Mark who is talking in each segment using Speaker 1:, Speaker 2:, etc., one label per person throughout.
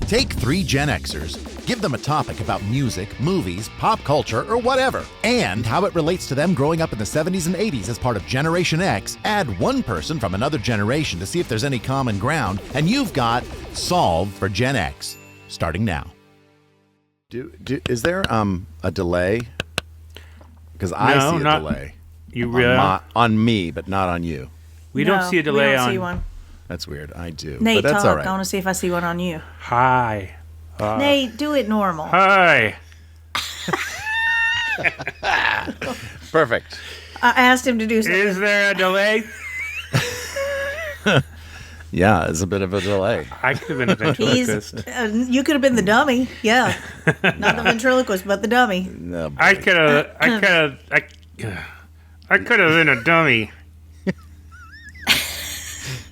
Speaker 1: Take 3 Gen Xers, give them a topic about music, movies, pop culture, or whatever, and how it relates to them growing up in the 70s and 80s as part of Generation X. Add one person from another generation to see if there's any common ground, and you've got Solve for Gen X, starting now. Is there a delay? Because I see a delay.
Speaker 2: You really?
Speaker 1: On me, but not on you.
Speaker 2: We don't see a delay
Speaker 3: we don't see one.
Speaker 1: That's weird. I do.
Speaker 3: Nate,
Speaker 1: but that's
Speaker 3: talk.
Speaker 1: all right.
Speaker 3: I want to see if I see one on you.
Speaker 2: Hi.
Speaker 3: Nate, do it normal.
Speaker 2: Hi.
Speaker 1: Perfect.
Speaker 3: I asked him to do something.
Speaker 2: Is there a delay?
Speaker 1: Yeah, it's a bit of a delay.
Speaker 2: I could have been a ventriloquist.
Speaker 3: You could have been the dummy. Yeah. Not the ventriloquist, but the dummy.
Speaker 1: No,
Speaker 2: I could have been a dummy.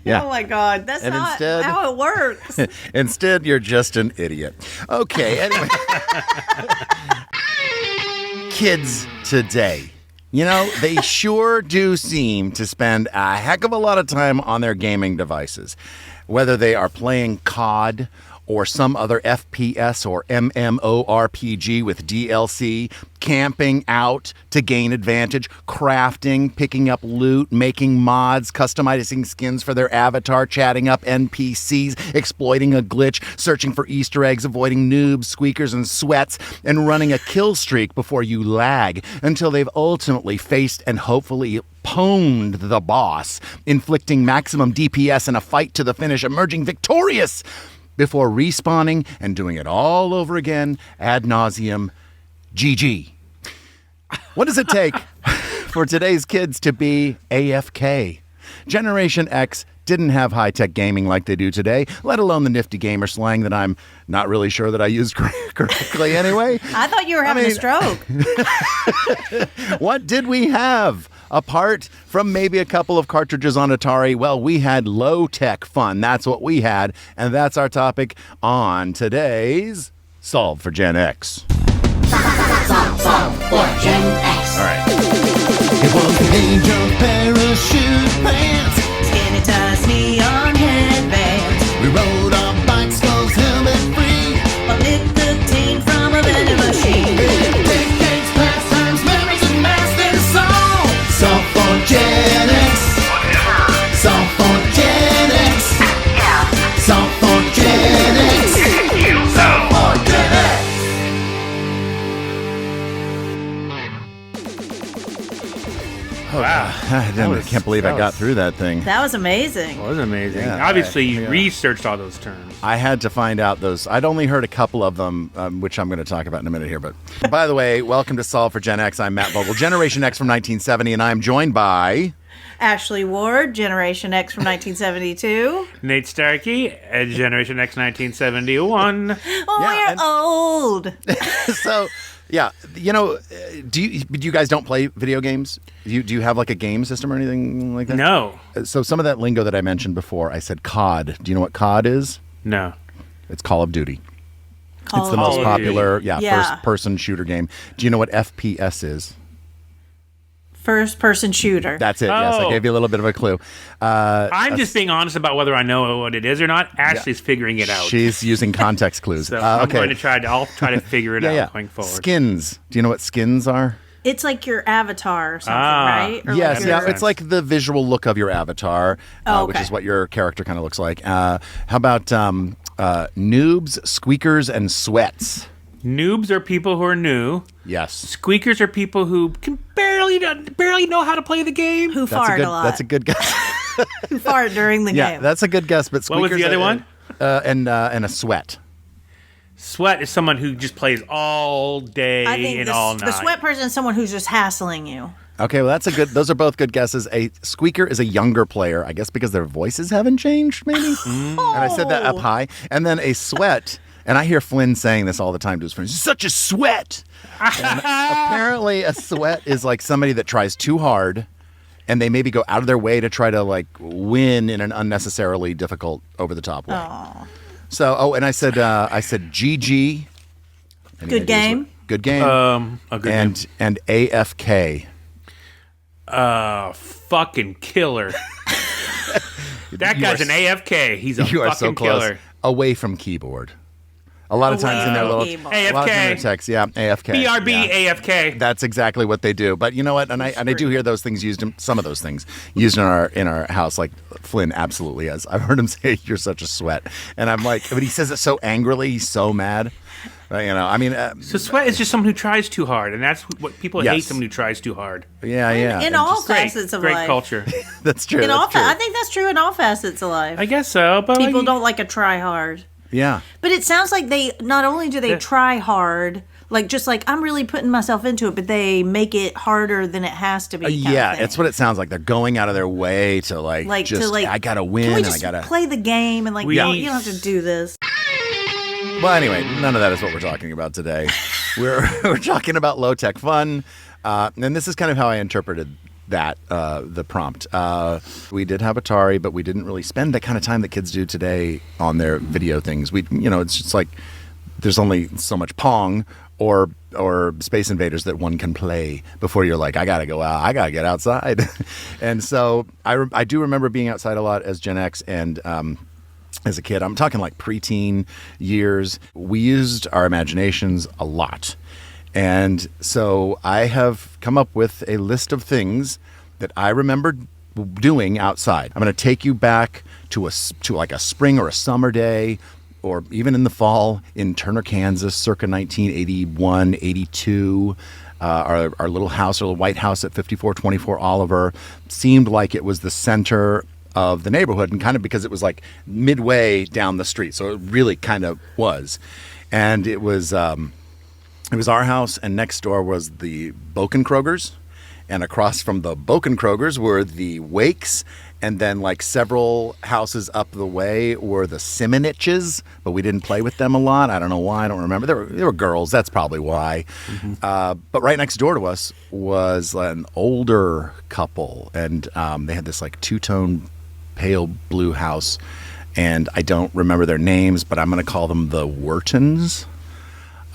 Speaker 1: Yeah.
Speaker 3: Oh my God, that's
Speaker 1: And
Speaker 3: not
Speaker 1: instead-
Speaker 3: how it works.
Speaker 1: Instead, you're just an idiot. Okay, anyway. Kids today. You know, they sure do seem to spend a heck of a lot of time on their gaming devices. Whether they are playing COD or some other FPS or MMORPG with DLC, camping out to gain advantage, crafting, picking up loot, making mods, customizing skins for their avatar, chatting up NPCs, exploiting a glitch, searching for Easter eggs, avoiding noobs, squeakers, and sweats, and running a kill streak before you lag until they've ultimately faced and hopefully pwned the boss, inflicting maximum DPS in a fight to the finish, emerging victorious before respawning and doing it all over again ad nauseum. GG. What does it take for today's kids to be AFK? Generation X didn't have high-tech gaming like they do today, let alone the nifty gamer slang that I'm not really sure that I used correctly anyway.
Speaker 3: I thought you were having a stroke.
Speaker 1: What did we have? Apart from maybe a couple of cartridges on Atari, well, we had low-tech fun. That's what we had, and that's our topic on today's Solve for Gen X.
Speaker 4: Solve for Gen X.
Speaker 1: All right.
Speaker 4: It was the age of parachute pants,
Speaker 3: Skinny ties, neon headbands,
Speaker 4: we rode our bicycles helmet free.
Speaker 3: a nicotine from a vending machine.
Speaker 4: Decades, pastimes, memories, and master song. Solve for Gen X. Solve for Gen X. Solve for Gen X. Solve for Gen X.
Speaker 2: Wow.
Speaker 1: I can't believe I got through that thing.
Speaker 3: That was amazing.
Speaker 2: That was amazing.
Speaker 1: Yeah,
Speaker 2: Obviously, you researched all those terms.
Speaker 1: I had to find out those. I'd only heard a couple of them, which I'm going to talk about in a minute here. But by the way, welcome to Solve for Gen X. I'm Matt Vogel, Generation X from 1970, and I'm joined by
Speaker 3: Ashley Ward, Generation X from 1972.
Speaker 2: Nate Starkey, Generation X 1971.
Speaker 3: Oh,
Speaker 1: Yeah,
Speaker 3: we're old.
Speaker 1: So. Yeah, you know, do you guys don't play video games? Do you have like a game system or anything like that?
Speaker 2: No.
Speaker 1: So some of that lingo that I mentioned before, I said COD. Do you know what COD is?
Speaker 2: No.
Speaker 1: It's Call of Duty.
Speaker 3: Call
Speaker 1: It's the
Speaker 3: of
Speaker 1: most
Speaker 3: Duty.
Speaker 1: popular,
Speaker 3: Yeah.
Speaker 1: first-person shooter game. Do you know what FPS is?
Speaker 3: First-person shooter.
Speaker 1: That's it. Yes, I
Speaker 2: Oh.
Speaker 1: gave you a little bit of a clue.
Speaker 2: I'm just being honest about whether I know what it is or not. Ashley's figuring it out.
Speaker 1: She's using context clues.
Speaker 2: So I'm
Speaker 1: okay.
Speaker 2: going to try to. I'll try to figure it out going forward.
Speaker 1: Skins. Do you know what skins are?
Speaker 3: It's like your avatar or something,
Speaker 2: Ah.
Speaker 3: right? Or
Speaker 1: Yes,
Speaker 3: like
Speaker 1: yeah.
Speaker 3: your-
Speaker 1: It's like the visual look of your avatar, which
Speaker 3: okay.
Speaker 1: is what your character kind of looks like. How about noobs, squeakers, and sweats?
Speaker 2: Noobs are people who are new.
Speaker 1: Yes.
Speaker 2: Squeakers are people who can barely know how to play the game.
Speaker 3: who fart a lot.
Speaker 1: That's a good guess.
Speaker 3: Who fart during the
Speaker 1: Yeah,
Speaker 3: game.
Speaker 1: that's a good guess. But
Speaker 2: What was the
Speaker 1: squeakers
Speaker 2: other one?
Speaker 1: And a sweat.
Speaker 2: Sweat is someone who just plays all day
Speaker 3: I think
Speaker 2: and all
Speaker 3: the
Speaker 2: night.
Speaker 3: sweat person is someone who's just hassling you.
Speaker 1: Okay, well, that's a good. Those are both good guesses. A squeaker is a younger player, I guess, because their voices haven't changed, maybe. And I said that up high. And then a sweat. And I hear Flynn saying this all the time to his friends. Such a sweat. And apparently, a sweat is like somebody that tries too hard, and they maybe go out of their way to try to like win in an unnecessarily difficult, over the top way.
Speaker 3: Aw.
Speaker 1: So, and I said GG. Any
Speaker 3: Good
Speaker 1: ideas
Speaker 3: game.
Speaker 1: what- Good game.
Speaker 2: A good name.
Speaker 1: and AFK.
Speaker 2: Fucking killer. That guy's an AFK. He's a
Speaker 1: You
Speaker 2: fucking
Speaker 1: are so close.
Speaker 2: killer.
Speaker 1: Away from keyboard. A lot of times in their little
Speaker 3: game
Speaker 1: a lot of times in their
Speaker 2: AFK.
Speaker 1: text, AFK.
Speaker 2: BRB
Speaker 1: yeah.
Speaker 2: AFK.
Speaker 1: That's exactly what they do. But you know what? And I do hear those things used in some of those things used in our house. Like Flynn absolutely is. I've heard him say, "You're such a sweat," and I'm like, but he says it so angrily. He's so mad. I mean,
Speaker 2: So sweat is just someone who tries too hard, and that's what people
Speaker 1: Yes.
Speaker 2: hate. Someone who tries too hard.
Speaker 1: yeah.
Speaker 3: In
Speaker 1: And
Speaker 3: all
Speaker 1: just-
Speaker 3: facets of
Speaker 2: Great
Speaker 3: life.
Speaker 2: culture.
Speaker 1: that's true.
Speaker 3: In all,
Speaker 1: That's true.
Speaker 3: I think that's true in all facets of life.
Speaker 2: I guess so, but
Speaker 3: People
Speaker 2: like,
Speaker 3: don't like a try hard.
Speaker 1: Yeah.
Speaker 3: But it sounds like they not only do they try hard, like just like I'm really putting myself into it, but they make it harder than it has to be. kind of
Speaker 1: Yeah,
Speaker 3: thing.
Speaker 1: it's what it sounds like. They're going out of their way to
Speaker 3: like
Speaker 1: just
Speaker 3: to like.
Speaker 1: I gotta win.
Speaker 3: Can we
Speaker 1: And
Speaker 3: just
Speaker 1: I gotta
Speaker 3: play the game and like
Speaker 2: We-
Speaker 3: you don't have to do this.
Speaker 1: Well, anyway, none of that is what we're talking about today. We're talking about low tech fun, and this is kind of how I interpreted that the prompt. We did have Atari, but we didn't really spend the kind of time that kids do today on their video things. It's just like there's only so much Pong or Space Invaders that one can play before you're like, I gotta go out, I gotta get outside. And so I do remember being outside a lot as Gen X and. As a kid, I'm talking like preteen years, we used our imaginations a lot. And so I have come up with a list of things that I remember doing outside. I'm going to take you back to like a spring or a summer day, or even in the fall in Turner, Kansas, circa 1981, 82. Our little house, our little white house at 5424 Oliver, seemed like it was the center of the neighborhood, and kind of because it was like midway down the street, so it really kind of was. And it was our house, and next door was the Bokenkrogers, and across from the Bokenkrogers were the Wakes, and then like several houses up the way were the Simoniches, but we didn't play with them a lot. I don't know why. I don't remember. They were girls. That's probably why. But right next door to us was an older couple, and they had this like two-tone pale blue house, and I don't remember their names, but I'm going to call them the Whartons.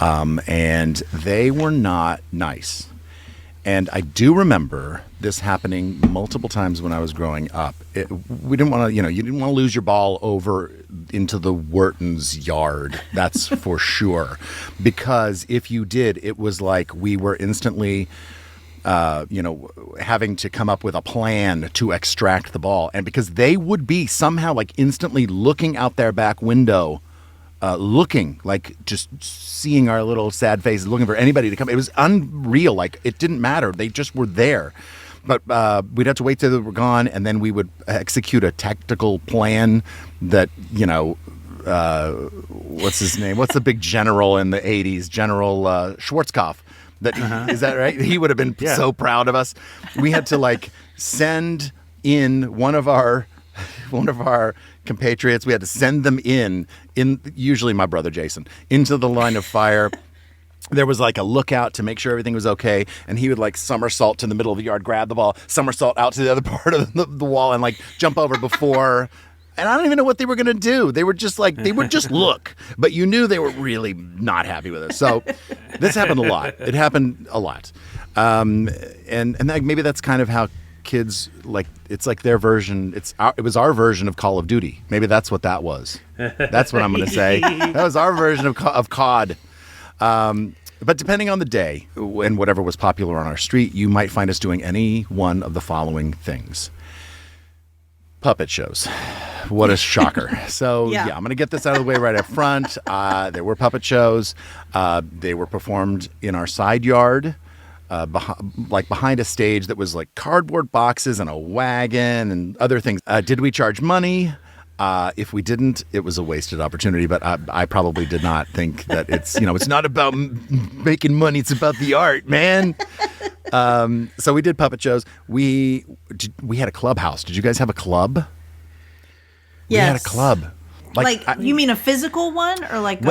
Speaker 1: And they were not nice. And I do remember this happening multiple times when I was growing up. We didn't want to, you didn't want to lose your ball over into the Whartons' yard. That's for sure. Because if you did, it was like we were instantly, having to come up with a plan to extract the ball. And because they would be somehow like instantly looking out their back window, looking like just seeing our little sad faces, looking for anybody to come. It was unreal. Like it didn't matter. They just were there. But we'd have to wait till they were gone, and then we would execute a tactical plan that, what's his name? What's the big general in the 80s? General Schwarzkopf. Is that right? He would have been so proud of us. We had to like send in one of our compatriots. We had to send them in usually my brother Jason, into the line of fire. There was like a lookout to make sure everything was okay, and he would like somersault to the middle of the yard, grab the ball, somersault out to the other part of the wall, and like jump over before. And I don't even know what they were going to do. They were just like, they would just look, but you knew they were really not happy with us. So this happened a lot. It happened a lot. And maybe that's kind of how kids, like, it's like their version. It was our version of Call of Duty. Maybe that's what that was. That's what I'm going to say. That was our version of COD. But depending on the day and whatever was popular on our street, you might find us doing any one of the following things. Puppet shows. What a shocker. So,
Speaker 3: Yeah.
Speaker 1: I'm going to get this out of the way right up front. There were puppet shows. They were performed in our side yard, behind a stage that was like cardboard boxes and a wagon and other things. Did we charge money? If we didn't, it was a wasted opportunity, but I probably did not think that it's not about making money. It's about the art, man. So we did puppet shows. We had a clubhouse. Did you guys have a club?
Speaker 3: Yes.
Speaker 1: We had a club.
Speaker 3: You mean a physical one or like?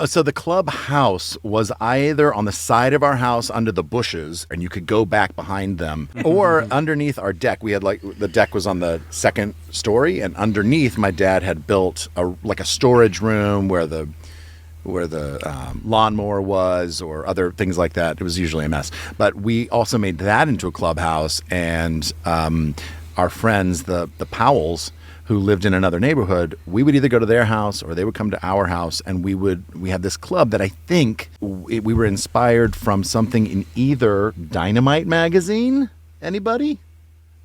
Speaker 1: So the clubhouse was either on the side of our house under the bushes, and you could go back behind them, or underneath our deck. We had the deck was on the second story, and underneath my dad had built a storage room where the lawnmower was, or other things like that. It was usually a mess, but we also made that into a clubhouse, and our friends, the Powells, who lived in another neighborhood, we would either go to their house or they would come to our house, and we had this club that I think we were inspired from something in either Dynamite magazine. Anybody?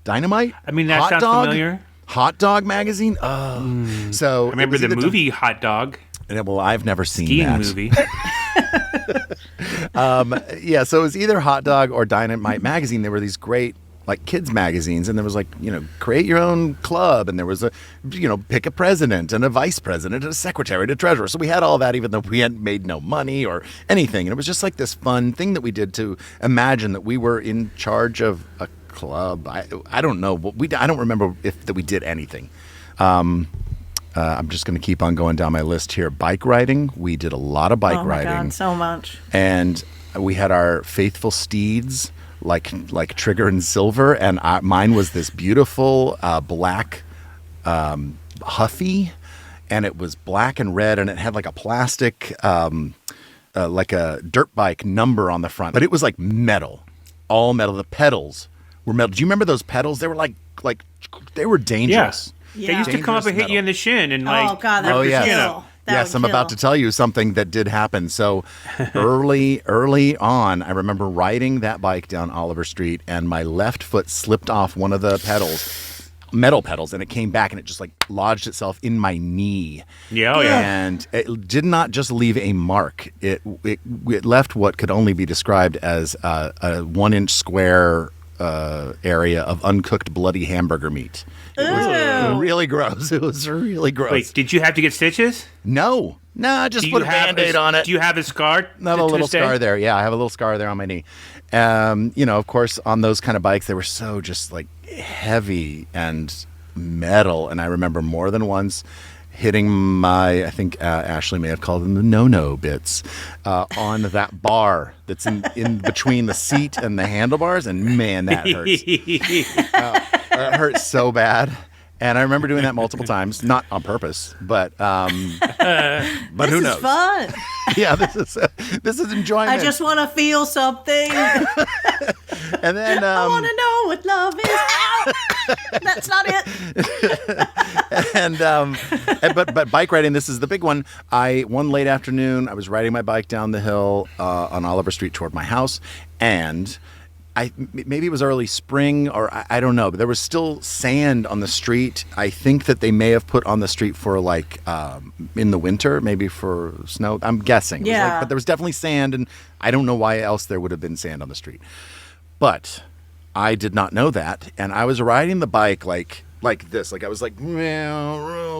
Speaker 1: Dynamite?
Speaker 2: I mean, that sounds familiar.
Speaker 1: Hot Dog magazine? Oh. So
Speaker 2: I remember the movie Hot Dog.
Speaker 1: Well, I've never seen
Speaker 2: Skiing
Speaker 1: that.
Speaker 2: movie.
Speaker 1: Yeah, so it was either Hot Dog or Dynamite magazine. There were these great like kids magazines, and there was like, create your own club, and there was a, pick a president and a vice president and a secretary and a treasurer. So we had all that, even though we hadn't made no money or anything. And it was just like this fun thing that we did to imagine that we were in charge of a club. I don't know. I don't remember that we did anything. I'm just going to keep on going down my list here. Bike riding. We did a lot of bike riding.
Speaker 3: Oh my God, so much.
Speaker 1: And we had our faithful steeds, like Trigger and Silver, and mine was this beautiful black Huffy, and it was black and red, and it had like a plastic, like a dirt bike number on the front, but it was like metal, all metal. The pedals were metal. Do you remember those pedals? They were like they were dangerous.
Speaker 3: Yeah.
Speaker 2: They used to come up and hit you in the shin and like.
Speaker 3: Oh God, that
Speaker 1: Oh,
Speaker 3: would
Speaker 1: yes.
Speaker 3: kill. That
Speaker 1: Yes,
Speaker 3: would
Speaker 1: I'm
Speaker 3: kill.
Speaker 1: about to tell you something that did happen. So early on, I remember riding that bike down Oliver Street, and my left foot slipped off one of the pedals, metal pedals, and it came back, and it just like lodged itself in my knee.
Speaker 2: Yeah, oh yeah.
Speaker 1: And it did not just leave a mark. It left what could only be described as a 1-inch square area of uncooked bloody hamburger meat. It was really gross. It was really gross.
Speaker 2: Wait, did you have to get stitches?
Speaker 1: No, just
Speaker 2: Do
Speaker 1: put
Speaker 2: you
Speaker 1: a
Speaker 2: have
Speaker 1: Band-Aid on it.
Speaker 2: Do you have a scar?
Speaker 1: I have a little scar there. Yeah, I have a little scar there on my knee. Of course, on those kind of bikes, they were so just like heavy and metal. And I remember more than once hitting I think Ashley may have called them the no-no bits, on that bar that's in between the seat and the handlebars. And man, that hurts. It hurts so bad. And I remember doing that multiple times, not on purpose, but who
Speaker 3: This is
Speaker 1: knows?
Speaker 3: fun.
Speaker 1: Yeah, this is enjoyment.
Speaker 3: I just want to feel something.
Speaker 1: And then
Speaker 3: I want to know what love is. Ow! That's not it.
Speaker 1: but bike riding, this is the big one. One late afternoon, I was riding my bike down the hill on Oliver Street toward my house, and maybe it was early spring, or I don't know, but there was still sand on the street. I think that they may have put on the street for like in the winter, maybe for snow. I'm guessing. It was
Speaker 3: Yeah.
Speaker 1: but there was definitely sand, and I don't know why else there would have been sand on the street. But I did not know that, and I was riding the bike like this, like I was like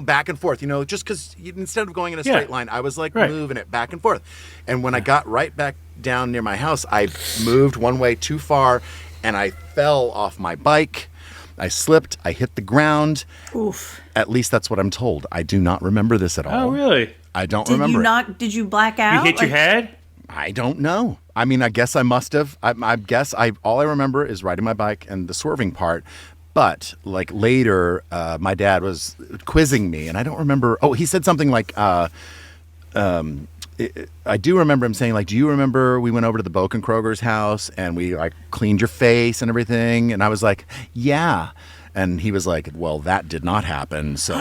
Speaker 1: back and forth, just because instead of going in a straight line, I was like moving it back and forth. And when I got right back down near my house, I moved one way too far, and I fell off my bike. I slipped. I hit the ground.
Speaker 3: Oof.
Speaker 1: At least that's what I'm told. I do not remember this at all.
Speaker 2: Oh, really?
Speaker 1: I don't
Speaker 3: Did
Speaker 1: remember
Speaker 3: you
Speaker 1: it.
Speaker 3: not? Did you black out?
Speaker 2: You hit your head?
Speaker 1: I don't know. I mean, I guess I must have. I guess all I remember is riding my bike and the swerving part. But like later, my dad was quizzing me, and I don't remember. Oh, he said something like, I do remember him saying, like, do you remember we went over to the Bokenkroger's house and we like cleaned your face and everything? And I was like, yeah. And he was like, well, that did not happen. So,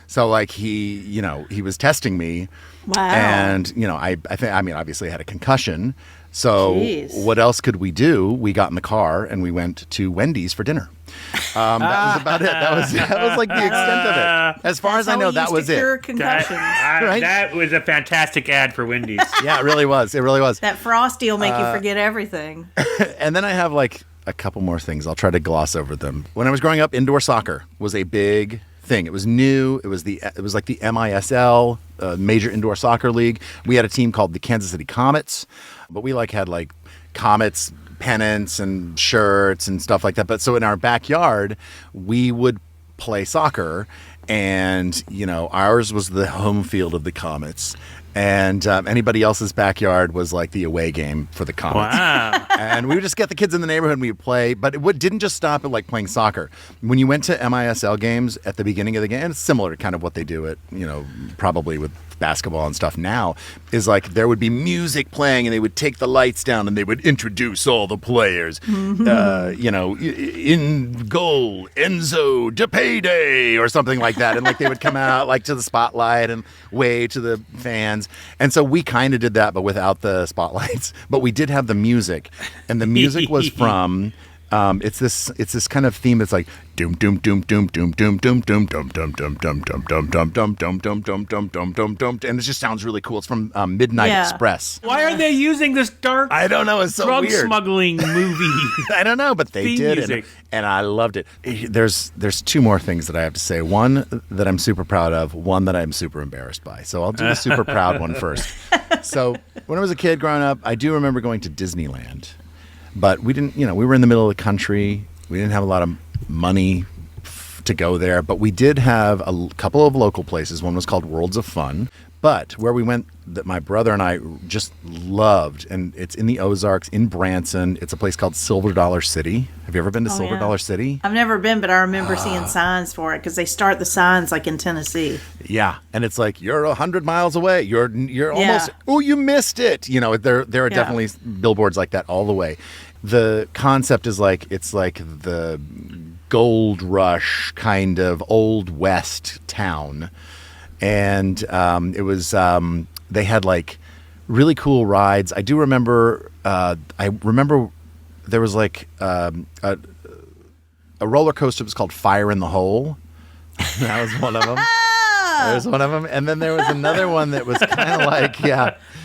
Speaker 1: so like he was testing me.
Speaker 3: Wow.
Speaker 1: And, I think, obviously I had a concussion. So
Speaker 3: Jeez.
Speaker 1: what else could we do? We got in the car and we went to Wendy's for dinner. That was about it. That was like the extent of it. As far as I
Speaker 3: How
Speaker 1: know,
Speaker 3: we
Speaker 1: that
Speaker 3: used
Speaker 1: was
Speaker 3: to cure
Speaker 1: it.
Speaker 3: concussions.
Speaker 1: Right?
Speaker 2: That was a fantastic ad for Wendy's.
Speaker 1: Yeah, it really was. It really was.
Speaker 3: That Frosty will make you forget everything.
Speaker 1: And then I have like a couple more things. I'll try to gloss over them. When I was growing up, indoor soccer was a big thing. It was new. It was like the MISL, Major Indoor Soccer League. We had a team called the Kansas City Comets, but we had Comets pennants and shirts and stuff like that. But so in our backyard, we would play soccer, and ours was the home field of the Comets. And anybody else's backyard was like the away game for the Comets.
Speaker 2: Wow.
Speaker 1: And we would just get the kids in the neighborhood and we would play. But it didn't just stop at like playing soccer. When you went to MISL games at the beginning of the game, it's similar to kind of what they do at, probably with basketball and stuff now, is like there would be music playing and they would take the lights down and they would introduce all the players. In goal, Enzo DePayday or something like that. And like they would come out like to the spotlight and wave to the fans. And so we kind of did that, but without the spotlights. But we did have the music. And the music was from... it's this kind of theme that's like doom doom doom doom doom doom doom doom dum dum dum dum dum dum dum dum dum dum dum dum dum dum dum, and it just sounds really cool. It's from Midnight Express.
Speaker 2: Why are they using this dark?
Speaker 1: I don't know. It's so
Speaker 2: drug
Speaker 1: weird.
Speaker 2: smuggling movie.
Speaker 1: I don't know, but they did, and I loved it. There's two more things that I have to say. One that I'm super proud of. One that I'm super embarrassed by. So I'll do the super proud one first. So when I was a kid growing up, I do remember going to Disneyland. But we didn't, we were in the middle of the country. We didn't have a lot of money to go there. But we did have a couple of local places. One was called Worlds of Fun. But where we went that my brother and I just loved, and it's in the Ozarks, in Branson. It's a place called Silver Dollar City. Have you ever been to Silver Dollar City?
Speaker 3: I've never been, but I remember seeing signs for it because they start the signs like in Tennessee.
Speaker 1: Yeah, and it's like you're 100 miles away. You're almost. Oh, you missed it. There are definitely billboards like that all the way. The concept is like it's like the gold rush kind of old west town. And it was they had like really cool rides. I do remember. I remember there was like a roller coaster that was called Fire in the Hole. That was one of them. There was one of them, and then there was another one that was kind of like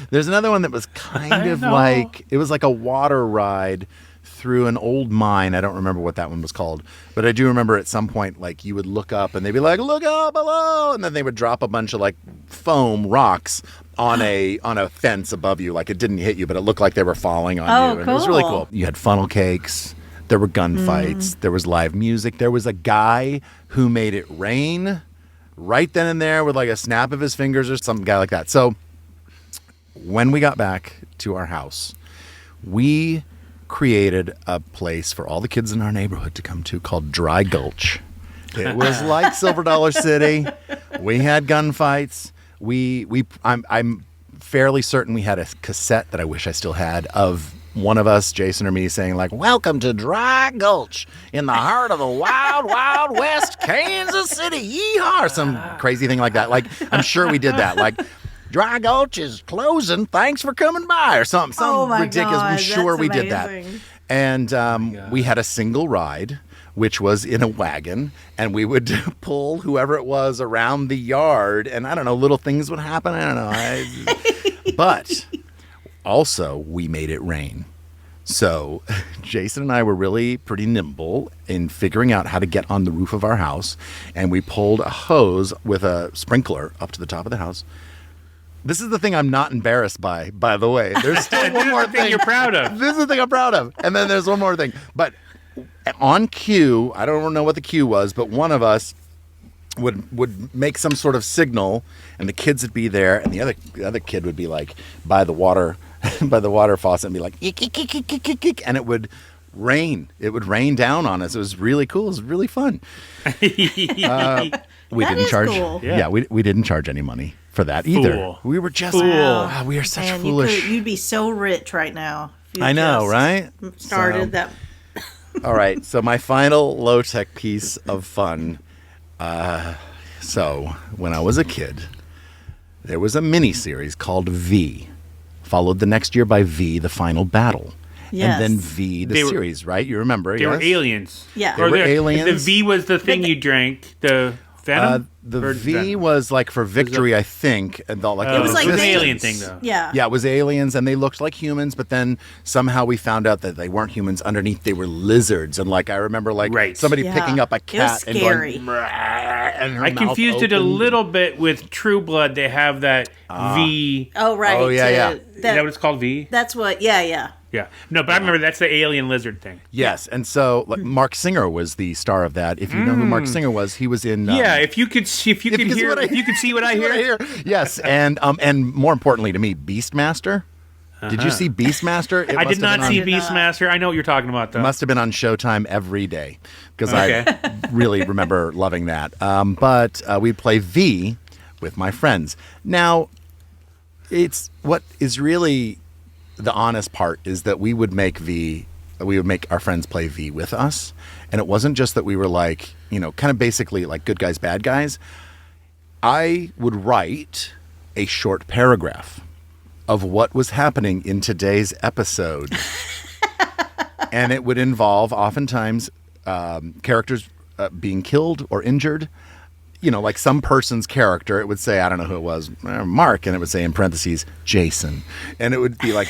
Speaker 1: There's another one that was kind of like it was like a water ride through an old mine. I don't remember what that one was called, but I do remember at some point like you would look up and they'd be like, "Look up below," and then they would drop a bunch of like foam rocks on a fence above you. Like it didn't hit you, but it looked like they were falling on you. And it was really cool. You had funnel cakes. There were gunfights. There was live music. There was a guy who made it rain right then and there with like a snap of his fingers or some guy like that. So when we got back to our house, we created a place for all the kids in our neighborhood to come to called Dry Gulch. It was like Silver Dollar City. We had gunfights. I'm fairly certain we had a cassette that I wish I still had of one of us, Jason or me, saying like, "Welcome to Dry Gulch in the heart of the wild, wild west, Kansas City, yeehaw," or some crazy thing like that. Like, I'm sure we did that. Like, "Dry Gulch is closing. Thanks for coming by," or something. Some ridiculous.
Speaker 3: God,
Speaker 1: I'm sure we did that.
Speaker 3: amazing.
Speaker 1: And we had a single ride, which was in a wagon, and we would pull whoever it was around the yard, and I don't know, little things would happen. I don't know. But also, we made it rain. So Jason and I were really pretty nimble in figuring out how to get on the roof of our house, and we pulled a hose with a sprinkler up to the top of the house. This is the thing I'm not embarrassed by the way. There's still one more thing
Speaker 2: you're proud of.
Speaker 1: This is the thing I'm proud of. And then there's one more thing. But on cue, I don't know what the cue was, but one of us would make some sort of signal, and the kids would be there, and the other kid would be like by the water faucet and be like, "Eek, eek, eek, eek, eek, eek," and it would rain. It would rain down on us. It was really cool. It was really fun. We didn't charge.
Speaker 3: Cool.
Speaker 1: Yeah, we didn't charge any money for that either.
Speaker 2: Fool.
Speaker 1: We were just we are such
Speaker 3: Man,
Speaker 1: foolish.
Speaker 3: you'd be so rich right now. If you
Speaker 1: I know,
Speaker 3: just
Speaker 1: right?
Speaker 3: Started that.
Speaker 1: All right, so my final low-tech piece of fun. So when I was a kid, there was a mini-series called V, followed the next year by V, The Final Battle.
Speaker 3: Yes.
Speaker 1: And then V, the series, right? You remember,
Speaker 2: They were aliens.
Speaker 3: Yeah.
Speaker 1: They were aliens.
Speaker 2: The V was the thing you drank. The Venom?
Speaker 1: The V was like for victory, I think. And it
Speaker 3: was like
Speaker 2: an
Speaker 3: they-
Speaker 2: alien thing, though.
Speaker 3: Yeah.
Speaker 1: Yeah, it was aliens, and they looked like humans, but then somehow we found out that they weren't humans. Underneath, they were lizards, and like I remember, like
Speaker 2: Right.
Speaker 1: somebody
Speaker 3: Yeah.
Speaker 1: picking up a
Speaker 3: It was
Speaker 1: cat and
Speaker 3: scary.
Speaker 1: going, "Brrrr," and her
Speaker 2: I
Speaker 1: mouth
Speaker 2: confused it a
Speaker 1: opened.
Speaker 2: little bit with True Blood. They have that V.
Speaker 3: Oh, right.
Speaker 1: Oh, yeah, yeah.
Speaker 2: Is that what it's called? V?
Speaker 3: That's what. Yeah.
Speaker 2: Yeah. No, but I remember that's the alien lizard thing.
Speaker 1: Yes, and so like, Mark Singer was the star of that. If you know who Mark Singer was, he was in.
Speaker 2: Yeah, if you could see what I hear.
Speaker 1: Yes, and more importantly to me, Beastmaster. Did you see Beastmaster?
Speaker 2: I did not see
Speaker 3: did not.
Speaker 2: Beastmaster. I know what you're talking about, though.
Speaker 1: Must have been on Showtime every day because
Speaker 2: Okay.
Speaker 1: I really remember loving that. But we play V, with my friends. Now, it's what is really the honest part is that we would make our friends play V with us. And it wasn't just that we were like, kind of basically like good guys, bad guys. I would write a short paragraph of what was happening in today's episode. And it would involve oftentimes characters being killed or injured. Like some person's character, it would say, I don't know who it was, Mark, and it would say in parentheses, Jason. And it would be like,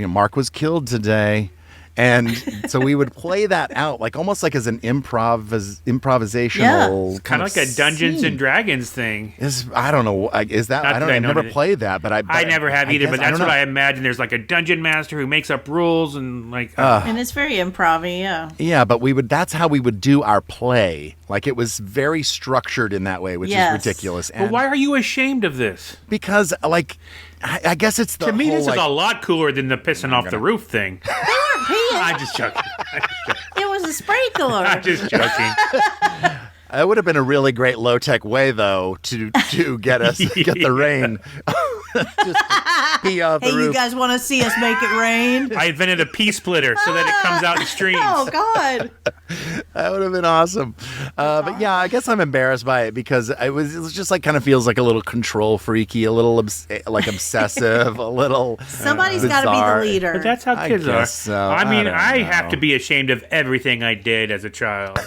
Speaker 1: Mark was killed today. And so we would play that out, like almost like as an improvisational.
Speaker 2: Yeah. Kind of like a Dungeons and Dragons thing.
Speaker 1: I don't know. Is that? I've never played that, but I
Speaker 2: never have either. But that's what I imagine. There's like a dungeon master who makes up rules and like.
Speaker 3: And it's very improv-y, yeah.
Speaker 1: Yeah, but that's how we would do our play. Like it was very structured in that way, which is ridiculous.
Speaker 2: But why are you ashamed of this?
Speaker 1: Because I guess it's
Speaker 2: to me, this is a lot cooler than the pissing off the roof thing. I'm just joking.
Speaker 3: It was a sprinkler.
Speaker 2: I'm just joking.
Speaker 1: It would have been a really great low-tech way, though, to get us get the rain. Just pee off the roof.
Speaker 3: You guys want to see us make it rain?
Speaker 2: I invented a pea splitter so that it comes out in streams.
Speaker 3: Oh, God.
Speaker 1: That would have been awesome. But yeah, I guess I'm embarrassed by it because it was just like kind of feels like a little control freaky, a little obsessive, a little
Speaker 3: Somebody's got to be the leader.
Speaker 2: But that's how kids are.
Speaker 1: So.
Speaker 2: I mean, I have to be ashamed of everything I did as a child.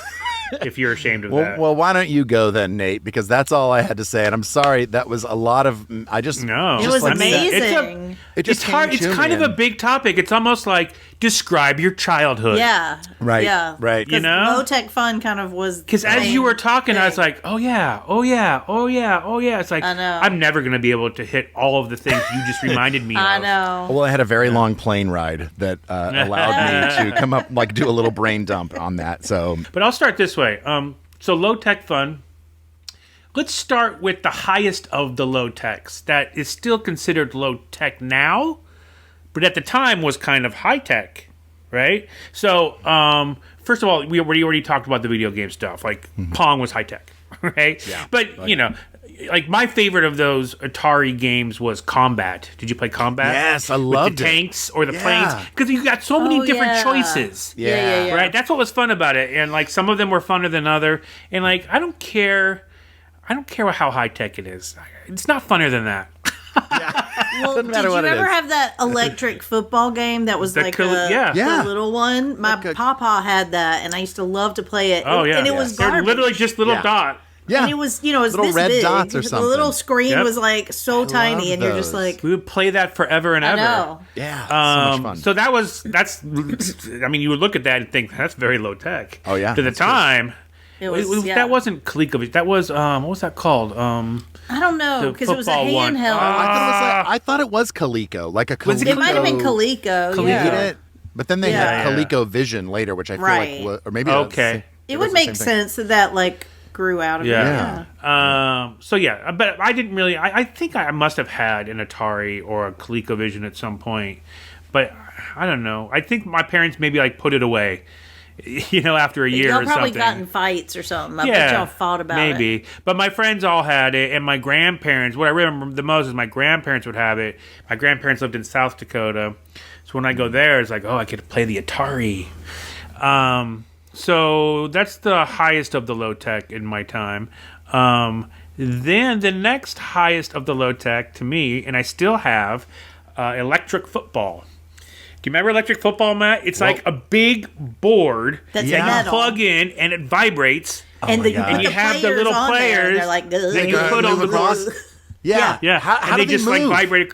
Speaker 2: If you're ashamed of that.
Speaker 1: Well, why don't you go then, Nate? Because that's all I had to say. And I'm sorry, that was a lot of.
Speaker 2: No,
Speaker 3: it was amazing.
Speaker 2: It's hard. It's kind of a big topic. It's almost like describe your childhood.
Speaker 3: Yeah.
Speaker 1: Right.
Speaker 3: Yeah.
Speaker 1: Right.
Speaker 3: Low tech fun kind of was.
Speaker 2: Because as you were talking, I was like, oh yeah. It's like
Speaker 3: I know.
Speaker 2: I'm never going to be able to hit all of the things you just reminded me of.
Speaker 3: I know.
Speaker 1: Well, I had a very long plane ride that allowed me to come up, do a little brain dump on that. So,
Speaker 2: but I'll start this way. So low tech fun. Let's start with the highest of the low techs that is still considered low tech now, but at the time was kind of high tech, right? So first of all, we already talked about the video game stuff. Like Pong was high tech, right?
Speaker 1: Yeah.
Speaker 2: But like my favorite of those Atari games was Combat. Did you play Combat?
Speaker 1: Yes, I loved
Speaker 2: with the tanks or the planes because you got so many different choices.
Speaker 3: Yeah.
Speaker 2: Right. That's what was fun about it, and like some of them were funner than other. And like I don't care how high tech it is. It's not funner than that.
Speaker 3: Well, did you ever have that electric football game that was the little one? My papa had that, and I used to love to play it.
Speaker 2: Oh yeah,
Speaker 3: and it was garbage.
Speaker 2: They're literally just little dot.
Speaker 1: Yeah.
Speaker 3: And it was, it was
Speaker 1: little
Speaker 3: this
Speaker 1: red
Speaker 3: big.
Speaker 1: dots or something.
Speaker 3: The little screen was like so tiny, and you're just like,
Speaker 2: we would play that forever and ever.
Speaker 3: I know.
Speaker 1: Yeah, so much fun.
Speaker 2: So that's. I mean, you would look at that and think that's very low tech.
Speaker 1: Oh yeah.
Speaker 2: To the time,
Speaker 3: it was.
Speaker 2: That wasn't ColecoVision. That was what was that called?
Speaker 3: I don't know because it was a
Speaker 2: one.
Speaker 3: handheld.
Speaker 1: I thought it was Coleco, like a Coleco.
Speaker 3: It might have been Coleco. Yeah.
Speaker 1: But then they had ColecoVision later, which I feel like, or maybe
Speaker 3: it would make sense that like grew out of it.
Speaker 2: Yeah. But I didn't really. I think I must have had an Atari or a ColecoVision at some point, but I don't know. I think my parents maybe like put it away. After a year or something.
Speaker 3: Y'all probably got in fights or something. I bet y'all fought about it.
Speaker 2: Maybe. But my friends all had it, and my grandparents, what I remember the most is my grandparents would have it. My grandparents lived in South Dakota. So when I go there, it's like, I get to play the Atari. So that's the highest of the low tech in my time. Then the next highest of the low tech to me, and I still have, electric football. Do you remember electric football, Matt? It's like a big board
Speaker 3: that
Speaker 2: you plug in and it vibrates.
Speaker 3: And you
Speaker 2: have the little players that you put on the board.
Speaker 1: Yeah.
Speaker 2: How do they just move? Like vibrate.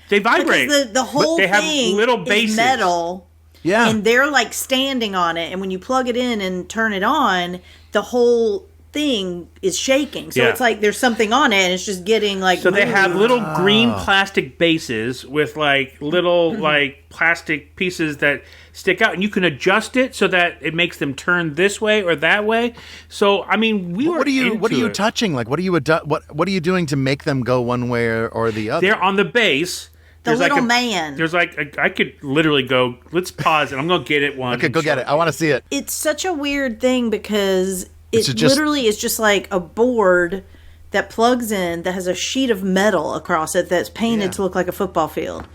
Speaker 2: They vibrate.
Speaker 3: Because the whole
Speaker 2: they
Speaker 3: thing
Speaker 2: have little bases.
Speaker 3: Is metal.
Speaker 1: Yeah.
Speaker 3: And they're like standing on it. And when you plug it in and turn it on, the whole thing is shaking. So it's like there's something on it and it's just getting like
Speaker 2: So they have little green plastic bases with like little like plastic pieces that stick out, and you can adjust it so that it makes them turn this way or that way. So I mean, what are you
Speaker 1: touching? Like what are you doing to make them go one way or the other?
Speaker 2: They're on the base.
Speaker 3: The little man.
Speaker 2: There's like I could literally go. Let's pause and I'm gonna get it one.
Speaker 1: Okay, go get it. I want to see it.
Speaker 3: It's such a weird thing because it literally is just like a board that plugs in that has a sheet of metal across it that's painted to look like a football field.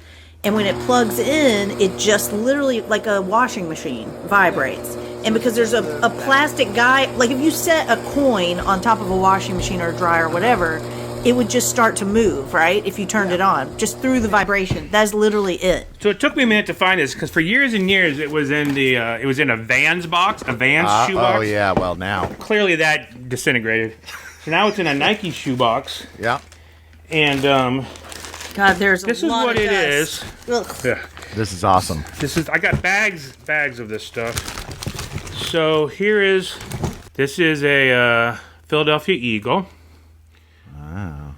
Speaker 3: And when it plugs in, it just literally, like a washing machine, vibrates. And because there's a plastic guy, like if you set a coin on top of a washing machine or a dryer or whatever, it would just start to move, right? If you turned it on, just through the vibration. That's literally it.
Speaker 2: So it took me a minute to find this because for years and years it was in a Vans box, a Vans shoe box.
Speaker 1: Oh yeah, well now
Speaker 2: clearly that disintegrated. So now it's in a Nike shoe box.
Speaker 1: Yeah.
Speaker 2: And
Speaker 3: God, this
Speaker 2: is what it is.
Speaker 3: Yeah.
Speaker 1: This is awesome.
Speaker 2: I got bags of this stuff. So this is a Philadelphia Eagle.
Speaker 1: Wow.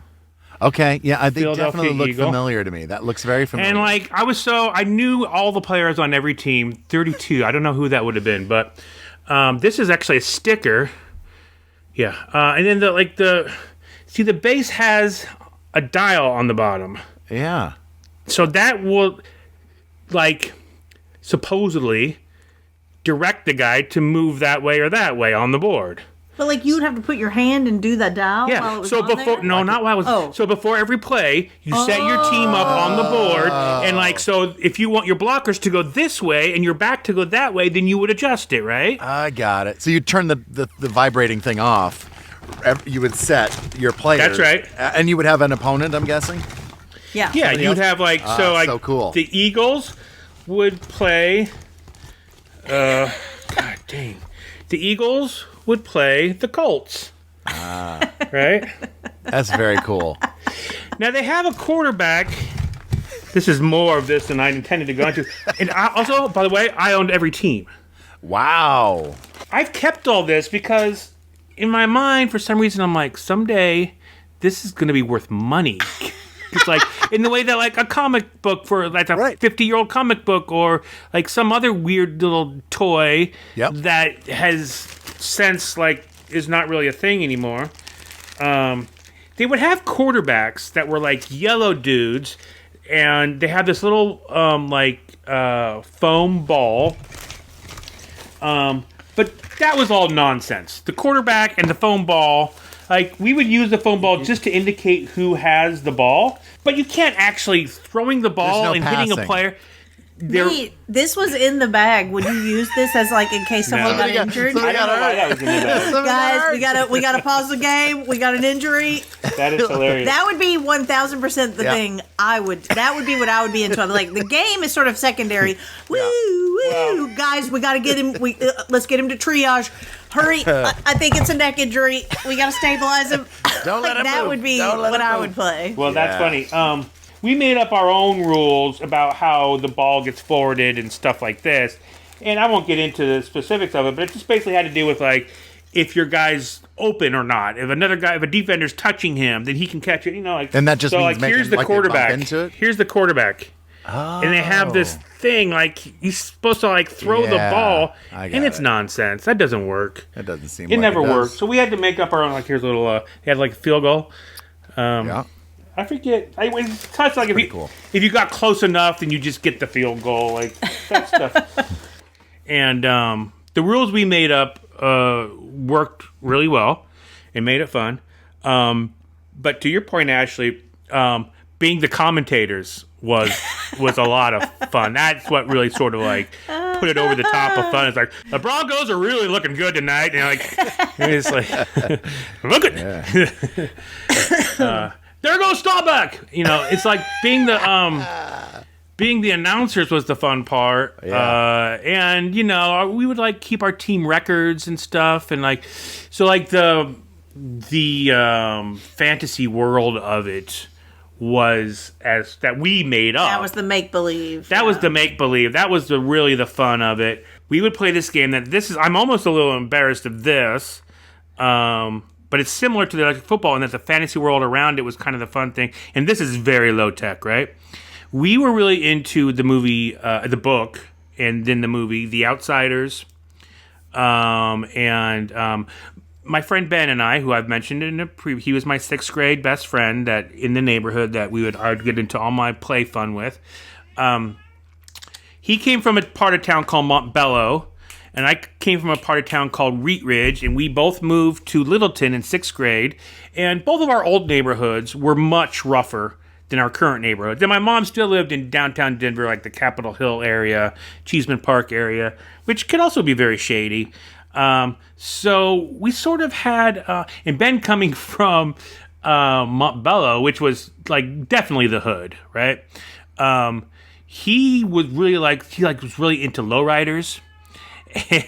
Speaker 1: Okay, yeah, they definitely look familiar to me. That looks very familiar.
Speaker 2: And I knew all the players on every team, 32. I don't know who that would have been, but this is actually a sticker. Yeah. And then the base has a dial on the bottom.
Speaker 1: Yeah.
Speaker 2: So that will, supposedly direct the guy to move that way or that way on the board.
Speaker 3: But you would have to put your hand and do that dial while it was on there?
Speaker 2: No, not while it was... Oh. So before every play, you set your team up on the board, and so if you want your blockers to go this way and your back to go that way, then you would adjust it, right?
Speaker 1: I got it. So you turn the vibrating thing off. You would set your players.
Speaker 2: That's right.
Speaker 1: And you would have an opponent, I'm guessing?
Speaker 3: Yeah.
Speaker 2: Yeah, you'd have
Speaker 1: so cool.
Speaker 2: The Eagles would play... God dang. The Eagles would play the Colts. Right?
Speaker 1: That's very cool.
Speaker 2: Now, they have a quarterback. This is more of this than I intended to go into. And also, by the way, I owned every team.
Speaker 1: Wow.
Speaker 2: I've kept all this because in my mind, for some reason, I'm like, someday this is going to be worth money. It's in the way that a comic book for a 50-year-old comic book or some other weird little toy that has since is not really a thing anymore. They would have quarterbacks that were yellow dudes, and they had this little foam ball. But that was all nonsense. The quarterback and the foam ball. We would use the foam ball just to indicate who has the ball, but you can't actually throwing the ball and hitting a player.
Speaker 3: Wait, this was in the bag. Would you use this as in case someone got injured?
Speaker 2: I don't know why that was in the bag.
Speaker 3: Guys, we gotta pause the game. We got an injury.
Speaker 2: That is hilarious.
Speaker 3: That would be 1,000% the thing that would be what I would be into. The game is sort of secondary. Woo, guys, we gotta get him. Let's get him to triage. Hurry! I think it's a neck injury. We gotta stabilize him.
Speaker 1: Don't let him
Speaker 3: that
Speaker 1: move.
Speaker 3: Would be what I would play.
Speaker 2: Well, that's funny. We made up our own rules about how the ball gets forwarded and stuff like this. And I won't get into the specifics of it, but it just basically had to do with if your guy's open or not. If a defender's touching him, then he can catch it.
Speaker 1: And that just means
Speaker 2: here's the quarterback.
Speaker 1: Into it?
Speaker 2: Here's the quarterback.
Speaker 1: Oh.
Speaker 2: And they have this thing he's supposed to throw the ball, and it's nonsense. That doesn't work.
Speaker 1: It doesn't seem.
Speaker 2: It never worked. So we had to make up our own. Here's a little. He had a field goal. I forget. It's if you got close enough, then you just get the field goal, that stuff. And the rules we made up worked really well and made it fun. But to your point, Ashley, being the commentators was a lot of fun. That's what really sort of put it over the top of fun. It's the Broncos are really looking good tonight. And it's look at. There goes Staubach. It's being the announcers was the fun part.
Speaker 1: Yeah.
Speaker 2: And we would keep our team records and stuff, and the fantasy world of it was that we made up.
Speaker 3: That was the make believe.
Speaker 2: That was the make believe. That was really the fun of it. We would play this game. I'm almost a little embarrassed of this. But it's similar to the football in that the fantasy world around it was kind of the fun thing. And this is very low tech, right? We were really into the movie, the book, and then the movie, The Outsiders. My friend Ben and I, who I've mentioned he was my 6th grade best friend that in the neighborhood that I would get into all my play fun with. He came from a part of town called Montbello. and I came from a part of town called Wheat Ridge, and we both moved to Littleton in 6th grade, and both of our old neighborhoods were much rougher than our current neighborhoods. And my mom still lived in downtown Denver, like the Capitol Hill area, Cheeseman Park area, which can also be very shady. So we sort of had, and Ben coming from Montbello, which was like definitely the hood, right? He was really was really into lowriders,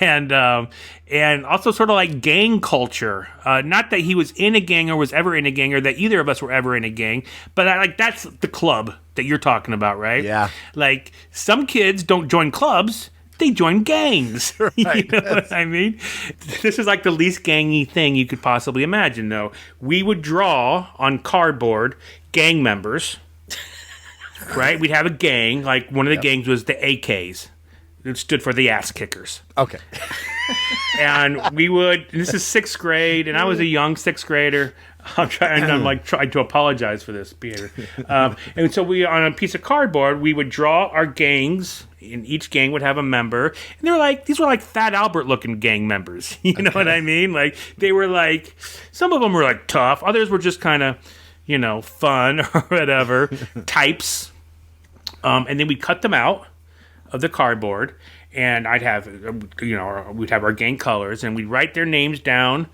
Speaker 2: and also sort of like gang culture. Not that he was in a gang or was ever in a gang, or that either of us were ever in a gang, but that's the club that you're talking about, right?
Speaker 1: Yeah.
Speaker 2: Like some kids don't join clubs. They join gangs.
Speaker 1: Right.
Speaker 2: You know what I mean? This is like the least gangy thing you could possibly imagine, though. We would draw on cardboard gang members, right? We'd have a gang. Like one of the gangs was the AKs. It stood for the ass kickers.
Speaker 1: Okay.
Speaker 2: And we would, and this is 6th grade, and I was a young 6th grader. I'm trying to apologize for this behavior. And so on a piece of cardboard, we would draw our gangs, and each gang would have a member. And these were like Fat Albert looking gang members. You know what I mean? Like, they were like, some of them were like tough. Others were just kind of, fun or whatever types. And then we'd cut them out of the cardboard, and we'd have our gang colors, and we'd write their names down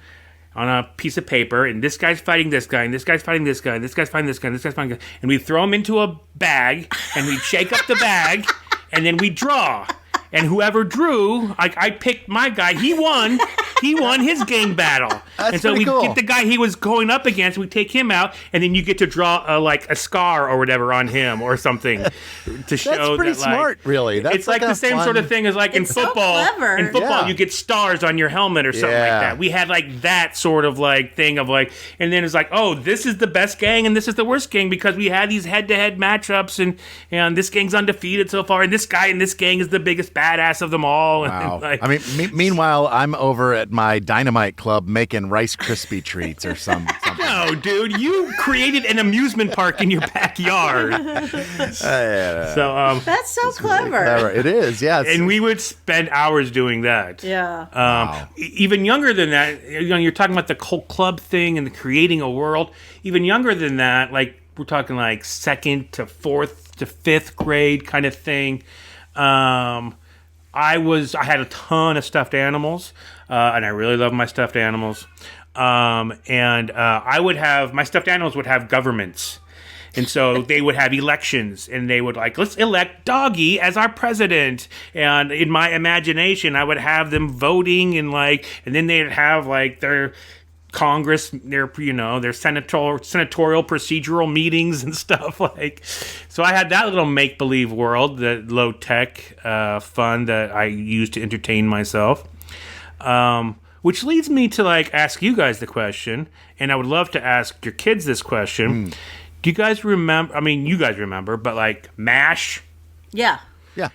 Speaker 2: on a piece of paper, and this guy's fighting this guy, and this guy's fighting this guy, and this guy's fighting this guy, and this guy's fighting this guy, and we'd throw them into a bag, and we'd shake up the bag, and then we'd draw. And whoever drew, I picked my guy. He won. He won his gang battle.
Speaker 1: That's
Speaker 2: and so
Speaker 1: pretty
Speaker 2: we
Speaker 1: cool.
Speaker 2: get the guy he was going up against. We take him out, and then you get to draw a scar or whatever on him or something to show.
Speaker 1: That's pretty smart, really. That's
Speaker 2: it's like the same sort of thing as like in
Speaker 3: It's so
Speaker 2: football.
Speaker 3: clever.
Speaker 2: In football,
Speaker 1: Yeah.
Speaker 2: you get stars on your helmet or something like
Speaker 1: Yeah.
Speaker 2: that. We had like that sort of like thing of like, and then it's like, oh, this is the best gang and this is the worst gang because we had these head-to-head matchups, and this gang's undefeated so far, and this guy in this gang is the biggest badass of them all.
Speaker 1: Wow.
Speaker 2: And,
Speaker 1: I mean, meanwhile, I'm over at my Dynamite Club making Rice Krispie treats or something.
Speaker 2: no, dude, you created an amusement park in your backyard. So,
Speaker 3: That's so clever.
Speaker 1: It is, yes.
Speaker 2: and we would spend hours doing that.
Speaker 3: Yeah.
Speaker 2: Even younger than that, you're talking about the whole club thing and the creating a world. Even younger than that, like we're talking like 2nd to 4th to 5th grade kind of thing. I had a ton of stuffed animals, and I really love my stuffed animals. I would have my stuffed animals would have governments. And so they would have elections, and they would let's elect Doggy as our president. And in my imagination, I would have them voting and then they'd have their Congress, their senatorial procedural meetings and stuff So I had that little make-believe world, that low-tech fun that I used to entertain myself. Which leads me to ask you guys the question, and I would love to ask your kids this question. Do you guys remember? I mean, you guys remember, but MASH.
Speaker 3: Yeah.
Speaker 1: Yeah.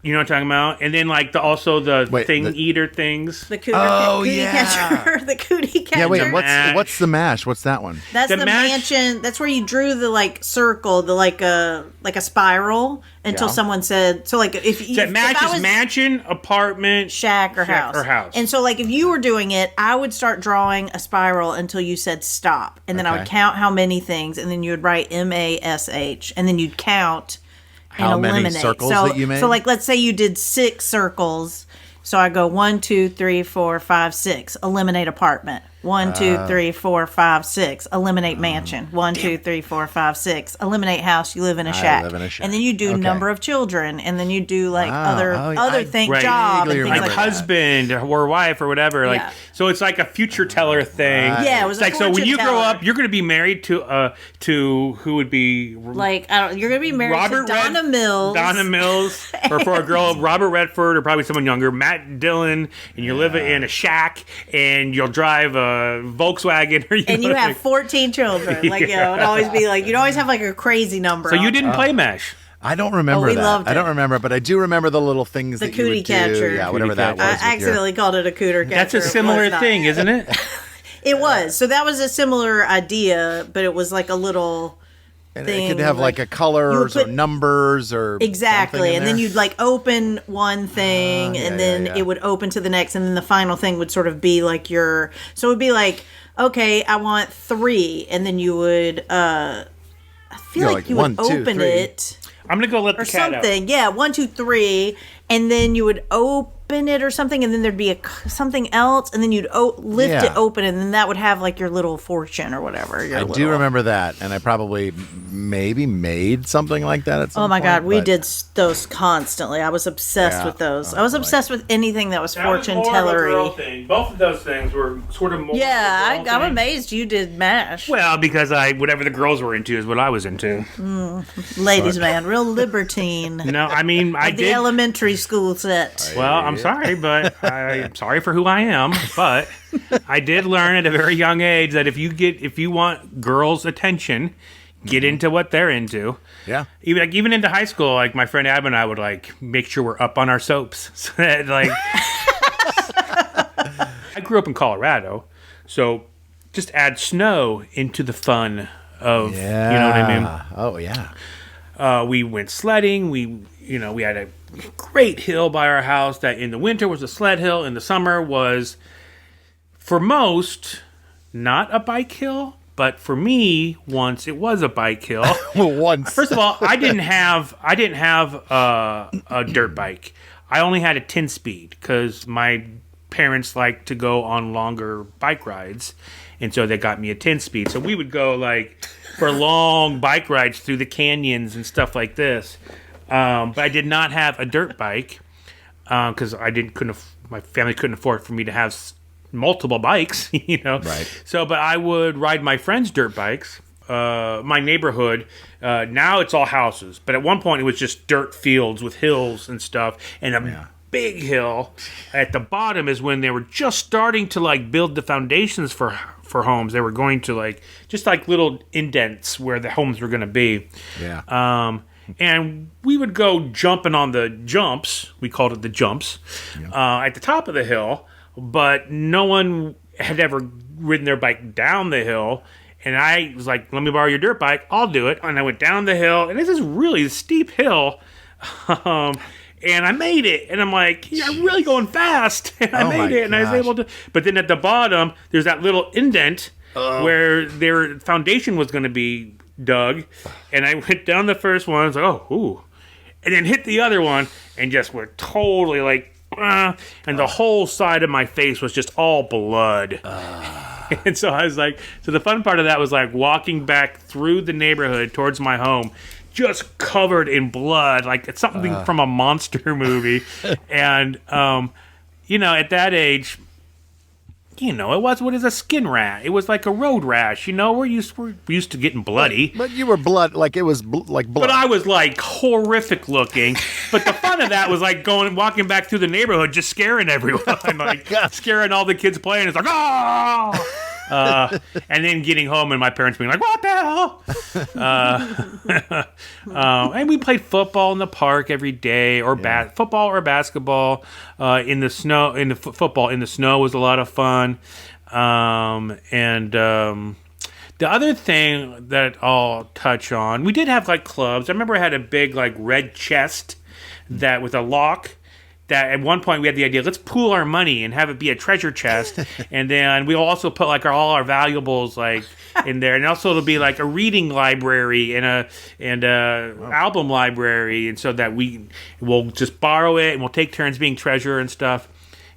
Speaker 2: You know what I'm talking about? And then the eater things.
Speaker 3: The cootie catcher. The cootie catcher.
Speaker 1: Yeah, wait,
Speaker 2: MASH.
Speaker 1: what's the MASH? What's that one?
Speaker 3: That's
Speaker 2: The
Speaker 3: the
Speaker 2: MASH.
Speaker 3: mansion. That's where you drew the circle, the like a spiral until
Speaker 1: Yeah.
Speaker 3: someone said. So if you
Speaker 2: That MASH
Speaker 3: if I
Speaker 2: is
Speaker 3: was
Speaker 2: mansion, apartment,
Speaker 3: shack or house. And so if you were doing it, I would start drawing a spiral until you said stop, and then I would
Speaker 1: Okay.
Speaker 3: count how many things, and then you would write MASH, and then you'd count.
Speaker 1: How
Speaker 3: and
Speaker 1: many
Speaker 3: eliminate.
Speaker 1: circles
Speaker 3: so,
Speaker 1: that you made?
Speaker 3: So let's say you did 6 circles. So I go 1, 2, 3, 4, 5, 6. Eliminate apartment. 1, 2, 3, 4, 5, 6. Eliminate mansion. 1, 2, 3, 4, 5, 6. Eliminate house. You live in a shack.
Speaker 1: live in a shack.
Speaker 3: And then you do
Speaker 1: Okay.
Speaker 3: number of children, and then you do other
Speaker 1: I
Speaker 3: things,
Speaker 2: Right.
Speaker 3: job,
Speaker 1: vaguely
Speaker 3: and things
Speaker 1: remember
Speaker 3: like
Speaker 1: that.
Speaker 2: husband or wife or whatever.
Speaker 3: Yeah.
Speaker 2: So it's like a future teller thing.
Speaker 1: Right.
Speaker 3: Yeah, it was
Speaker 2: It's
Speaker 3: a
Speaker 2: so when
Speaker 3: fortune
Speaker 2: you grow
Speaker 3: teller.
Speaker 2: up, you're going to be married to who would be
Speaker 3: you're gonna be married
Speaker 2: Robert
Speaker 3: to Donna Mills.
Speaker 2: Donna Mills, or for a girl, Robert Redford, or probably someone younger, Matt Dillon, and you live in a shack, and you'll drive a Volkswagen, or
Speaker 3: and you have 14 children. It'd always be you'd always have a crazy number.
Speaker 2: So you
Speaker 3: on
Speaker 2: didn't
Speaker 3: top.
Speaker 2: play MASH.
Speaker 1: I don't remember
Speaker 3: we
Speaker 1: that.
Speaker 3: loved
Speaker 1: I don't
Speaker 3: it.
Speaker 1: remember, but I do remember the little things
Speaker 3: The
Speaker 1: that you would
Speaker 3: cootie catcher.
Speaker 1: do. Yeah, whatever that was.
Speaker 3: I
Speaker 1: with your-
Speaker 3: accidentally called it a cooter catcher.
Speaker 2: That's a
Speaker 3: It was
Speaker 2: similar
Speaker 3: not.
Speaker 2: thing, isn't it?
Speaker 3: It was. So that was a similar idea, but it was a little
Speaker 1: And
Speaker 3: thing.
Speaker 1: it could have like a colors or numbers or
Speaker 3: exactly, and then
Speaker 1: you'd
Speaker 3: you'd like open one thing, and then it would open to the next, and then the final thing would sort of be like your. So it would be like, okay, I want 3, and then you would. I feel like you would open it.
Speaker 2: I'm gonna go let the cat
Speaker 3: something.
Speaker 2: out.
Speaker 3: Yeah, 1, 2, 3, and then you would open it or something, and then there'd be something else, and then you'd lift it open, and then that would have like your little fortune or whatever.
Speaker 1: I do remember that, and I probably maybe made something like that at some point.
Speaker 3: Oh my God, we did those constantly. I was obsessed with those. I was obsessed with anything that was fortune tellery.
Speaker 2: Both of those things were sort of more.
Speaker 3: Yeah, I'm amazed you did MASH.
Speaker 2: Well, because whatever the girls were into is what I was into.
Speaker 3: Ladies' man, real libertine.
Speaker 2: No, I mean I
Speaker 3: the
Speaker 2: did.
Speaker 3: Elementary school set.
Speaker 2: Well, I'm sorry, but I'm sorry for who I am. But I did learn at a very young age that if you want girls' attention, get into what they're into.
Speaker 1: Yeah.
Speaker 2: Even into high school, like my friend Ab and I would like make sure we're up on our soaps. So that, like, I grew up in Colorado, so just add snow into the fun of, you know what I mean?
Speaker 1: Oh yeah.
Speaker 2: We went sledding. We had a great hill by our house that in the winter was a sled hill. In the summer was, for most, not a bike hill. But for me, once it was a bike hill.
Speaker 1: Once.
Speaker 2: First of all, I didn't have a dirt bike. I only had a 10-speed because my parents liked to go on longer bike rides, and so they got me a 10-speed. So we would go like for long bike rides through the canyons and stuff like this. But I did not have a dirt bike because my family couldn't afford for me to have multiple bikes,
Speaker 1: Right.
Speaker 2: So, but I would ride my friends' dirt bikes. My neighborhood, now it's all houses, but at one point it was just dirt fields with hills and stuff, and a big hill at the bottom is when they were just starting to like build the foundations for homes. They were going to like just like little indents where the homes were going to be.
Speaker 1: Yeah.
Speaker 2: And we would go jumping on the jumps. We called it the jumps at the top of the hill. But no one had ever ridden their bike down the hill. And I was like, let me borrow your dirt bike. I'll do it. And I went down the hill. And it's this really steep hill. And I made it. And I'm like, I'm really going fast. And I made it. And I was able to. But then at the bottom, there's that little indent where their foundation was going to be dug. And I went down the first one. I was like, oh, ooh. And then hit the other one. And just went totally like, and the whole side of my face was just all blood. And so I was like, so the fun part of that was like walking back through the neighborhood towards my home, just covered in blood, like it's something from a monster movie. And, at that age, it was what is a skin rash. It was like a road rash, we're used to getting bloody.
Speaker 1: But you were blood, like it was like blood.
Speaker 2: But I was like horrific looking. But the fun of that was like walking back through the neighborhood, just scaring everyone, like scaring all the kids playing. It's like, oh! And then getting home and my parents being like, what the hell? And we played football in the park every day, or football or basketball in the snow. Football in the snow was a lot of fun. The other thing that I'll touch on, we did have like clubs. I remember I had a big like red chest that with a lock. That at one point we had the idea, let's pool our money and have it be a treasure chest, and then we'll also put like all our valuables like in there, and also it'll be like a reading library and a album library, and so that we'll just borrow it and we'll take turns being treasurer and stuff.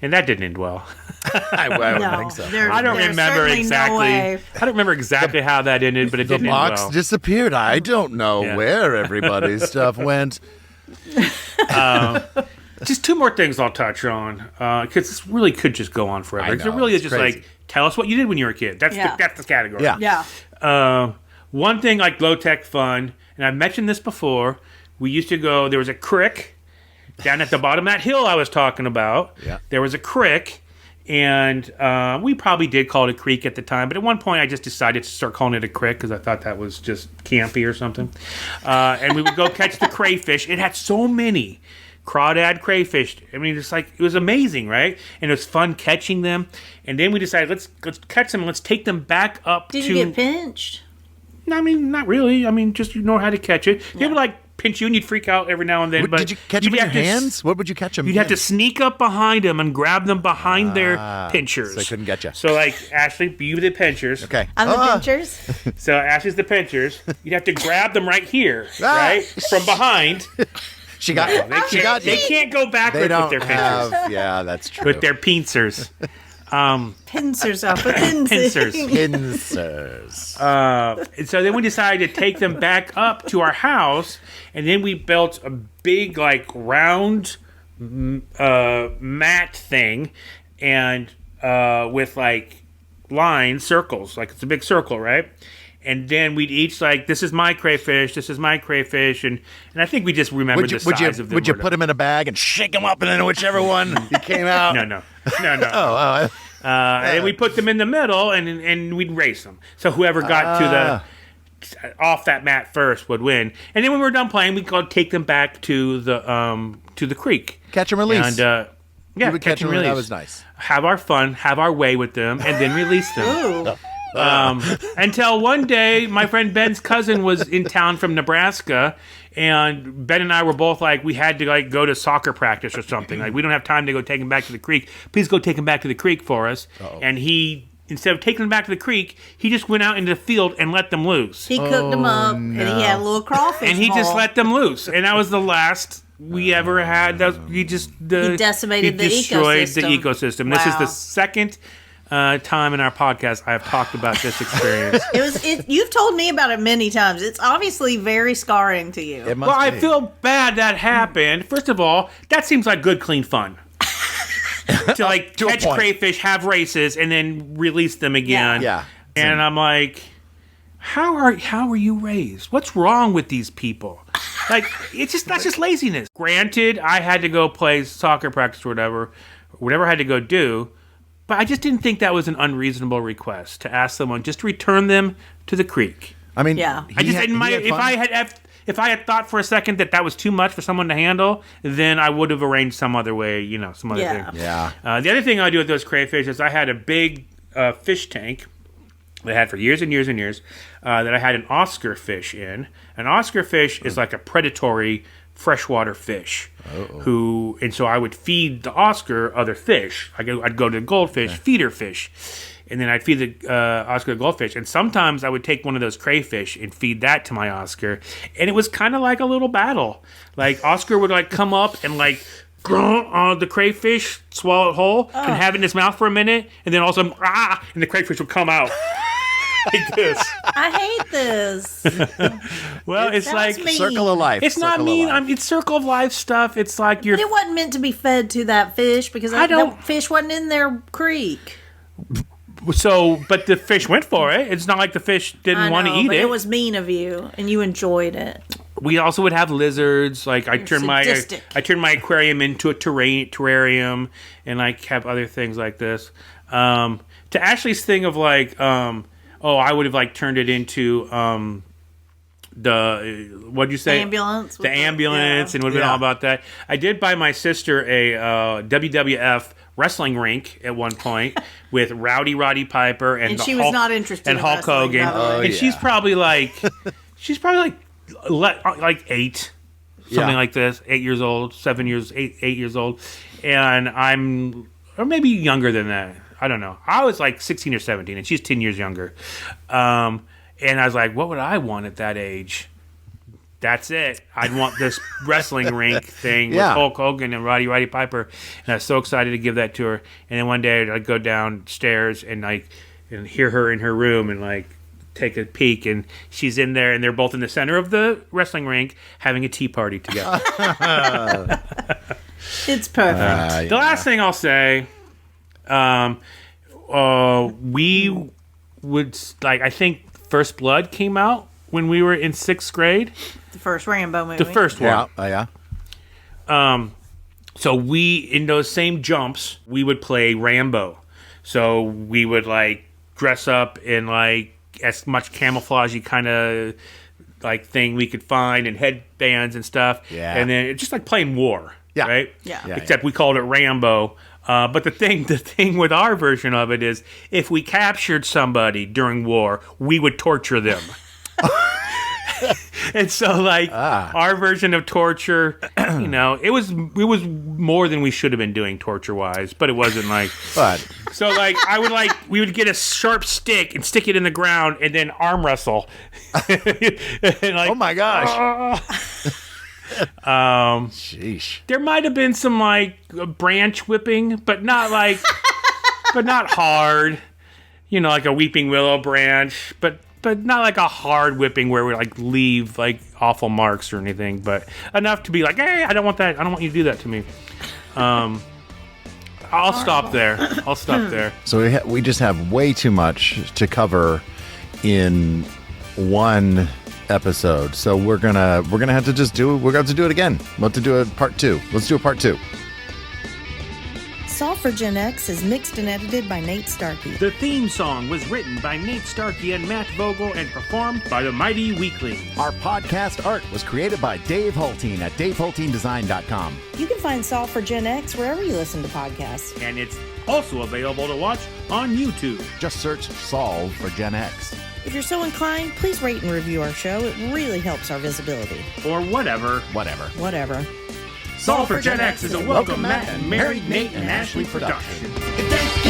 Speaker 2: And that didn't end well.
Speaker 1: I don't think so.
Speaker 2: I don't remember exactly. I don't remember exactly how that ended, but it didn't end well. The
Speaker 1: box disappeared. I don't know where everybody's stuff went.
Speaker 2: Just two more things I'll touch on, because this really could just go on forever. It really is just crazy. Like, tell us what you did when you were a kid. That's the category.
Speaker 3: Yeah.
Speaker 2: One thing like low-tech fun, and I've mentioned this before, we used to go, there was a creek down at the bottom of that hill I was talking about.
Speaker 1: Yeah.
Speaker 2: There was a creek, and we probably did call it a creek at the time, but at one point I just decided to start calling it a creek because I thought that was just campy or something. And we would go catch the crayfish. It had so many crawdad crayfish. I mean, it was amazing, right? And it was fun catching them. And then we decided, let's catch them and let's take them back up
Speaker 3: Did you get pinched?
Speaker 2: I mean, not really. I mean, just you know how to catch it. They would like pinch you and you'd freak out every now and then. But
Speaker 1: Did you catch them in your hands? What would you catch them?
Speaker 2: You'd have to sneak up behind them and grab them behind their pinchers.
Speaker 1: So they couldn't get you.
Speaker 2: So like, Ashley, you the pinchers.
Speaker 1: Okay.
Speaker 3: I'm the pinchers.
Speaker 2: So Ashley's the pinchers. You'd have to grab them right here, right? From behind.
Speaker 1: She got you.
Speaker 2: They can't go
Speaker 1: They
Speaker 2: backwards with
Speaker 1: don't
Speaker 2: their pinchers.
Speaker 1: have. Yeah, that's true.
Speaker 2: With their pincers.
Speaker 3: Pincers off a pincers.
Speaker 1: Pincers.
Speaker 2: And so then we decided to take them back up to our house, and then we built a big, like, round mat thing, and with, like, circles. Like, it's a big circle, right? And then we'd each, like, this is my crayfish, this is my crayfish, and I think we just remembered the size of them.
Speaker 1: Would you put them in a bag and shake them up, and then whichever one you came out?
Speaker 2: No.
Speaker 1: Oh.
Speaker 2: And we put them in the middle, and we'd race them. So whoever got to off that mat first would win. And then when we were done playing, we'd go take them back to the creek.
Speaker 1: Catch and release.
Speaker 2: And catch and release.
Speaker 1: That was nice.
Speaker 2: Have our fun, have our way with them, and then release them.
Speaker 3: Ooh.
Speaker 2: Until one day, my friend Ben's cousin was in town from Nebraska, and Ben and I were both like, we had to like go to soccer practice or something. Like, we don't have time to go take him back to the creek. Please go take him back to the creek for us. Uh-oh. And he, instead of taking them back to the creek, he just went out into the field and let them loose.
Speaker 3: He cooked them up, and he had a little crawfish
Speaker 2: And he
Speaker 3: bowl.
Speaker 2: just let them loose. And that was the last we ever had. He
Speaker 3: decimated the
Speaker 2: destroyed
Speaker 3: ecosystem.
Speaker 2: the ecosystem.
Speaker 3: Wow.
Speaker 2: This is the second time in our podcast I have talked about this experience.
Speaker 3: You've told me about it many times. It's obviously very scarring to you.
Speaker 1: It must
Speaker 2: Well, I
Speaker 1: be.
Speaker 2: feel bad that happened. First of all, that seems like good, clean fun. To like
Speaker 1: To a
Speaker 2: catch
Speaker 1: point.
Speaker 2: crayfish, have races, and then release them again.
Speaker 1: Yeah.
Speaker 2: And I'm like, how are you raised? What's wrong with these people? Like, that's just laziness. Granted, I had to go play soccer practice or whatever I had to go do. But I just didn't think that was an unreasonable request to ask someone just to return them to the creek.
Speaker 1: I mean,
Speaker 3: Yeah.
Speaker 2: If I had thought for a second that was too much for someone to handle, then I would have arranged some other way, some other
Speaker 3: Yeah.
Speaker 2: thing.
Speaker 1: Yeah.
Speaker 2: The other thing I do with those crayfish is I had a big fish tank that I had for years and years and years that I had an Oscar fish in. An Oscar fish is like a predatory freshwater fish. And so I would feed the Oscar other fish. I'd go to the goldfish, feeder fish, and then I'd feed the Oscar the goldfish. And sometimes I would take one of those crayfish and feed that to my Oscar, and it was kind of like a little battle. Like, Oscar would like come up and like grunt on the crayfish, swallow it whole, and have it in his mouth for a minute, and then all of a sudden, and the crayfish would come out. Like this.
Speaker 3: I hate this.
Speaker 2: Well, it's like
Speaker 3: mean.
Speaker 1: Circle of life.
Speaker 2: it's not
Speaker 1: Circle of
Speaker 2: mean.
Speaker 1: life.
Speaker 2: It's circle of life stuff. It's like you're.
Speaker 3: But it wasn't meant to be fed to that fish because that fish wasn't in their creek.
Speaker 2: So, but the fish went for it. It's not like the fish didn't want to eat
Speaker 3: but
Speaker 2: it.
Speaker 3: it was mean of you, and you enjoyed it.
Speaker 2: We also would have lizards. Like, I turned my aquarium into a terrarium, and like have other things like this. To Ashley's thing of like, I would have like turned it into what'd you say?
Speaker 3: Ambulance.
Speaker 2: The ambulance, and would have been all about that. I did buy my sister a WWF wrestling rink at one point with Roddy Piper and
Speaker 3: she was not interested
Speaker 2: and
Speaker 3: in
Speaker 2: Hulk
Speaker 3: wrestling,
Speaker 2: Hogan,
Speaker 3: by the way.
Speaker 2: and she's probably like 8, something like this, 8 years old, 8 years old, and or maybe younger than that. I don't know. I was like 16 or 17, and she's 10 years younger. And I was like, what would I want at that age? That's it. I'd want this wrestling rink thing with Hulk Hogan and Roddy Piper. And I was so excited to give that to her. And then one day I'd go downstairs and hear her in her room and like take a peek, and she's in there, and they're both in the center of the wrestling rink having a tea party together.
Speaker 3: It's perfect.
Speaker 2: The last thing I'll say, we would I think First Blood came out when we were in 6th grade.
Speaker 3: The first Rambo movie.
Speaker 2: The first one.
Speaker 1: Yeah.
Speaker 2: So we, in those same jumps, we would play Rambo. So we would like dress up in like as much camouflage kind of like thing we could find, and headbands and stuff.
Speaker 1: Yeah.
Speaker 2: And then it's just like playing war.
Speaker 1: Yeah.
Speaker 2: Right?
Speaker 3: Yeah.
Speaker 2: Except we called it Rambo. But the thing with our version of it is, if we captured somebody during war, we would torture them. And so, like, our version of torture, you know, it was more than we should have been doing torture-wise, but it wasn't like...
Speaker 1: But
Speaker 2: So, like, we would get a sharp stick and stick it in the ground and then arm wrestle. And like,
Speaker 1: oh my gosh. Sheesh.
Speaker 2: There might have been some, like, branch whipping, but not like... but not hard. You know, like a weeping willow branch, but not like a hard whipping where we like leave like awful marks or anything, but enough to be like, hey, I don't want that. I don't want you to do that to me. I'll stop there.
Speaker 1: So we just have way too much to cover in one episode. So we're gonna have to do it again. We'll have to do a part 2. Let's do a part 2.
Speaker 3: Solve for Gen X is mixed and edited by Nate Starkey.
Speaker 2: The theme song was written by Nate Starkey and Matt Vogel and performed by the Mighty Weekly.
Speaker 1: Our podcast art was created by Dave Hulteen at davehulteendesign.com.
Speaker 3: You can find Solve for Gen X wherever you listen to podcasts.
Speaker 2: And it's also available to watch on YouTube.
Speaker 1: Just search Solve for Gen X.
Speaker 3: If you're so inclined, please rate and review our show. It really helps our visibility.
Speaker 2: Or whatever.
Speaker 3: Whatever.
Speaker 2: Solve for Gen X is a Welcome Matt and Married Nate and Ashley production.
Speaker 4: If they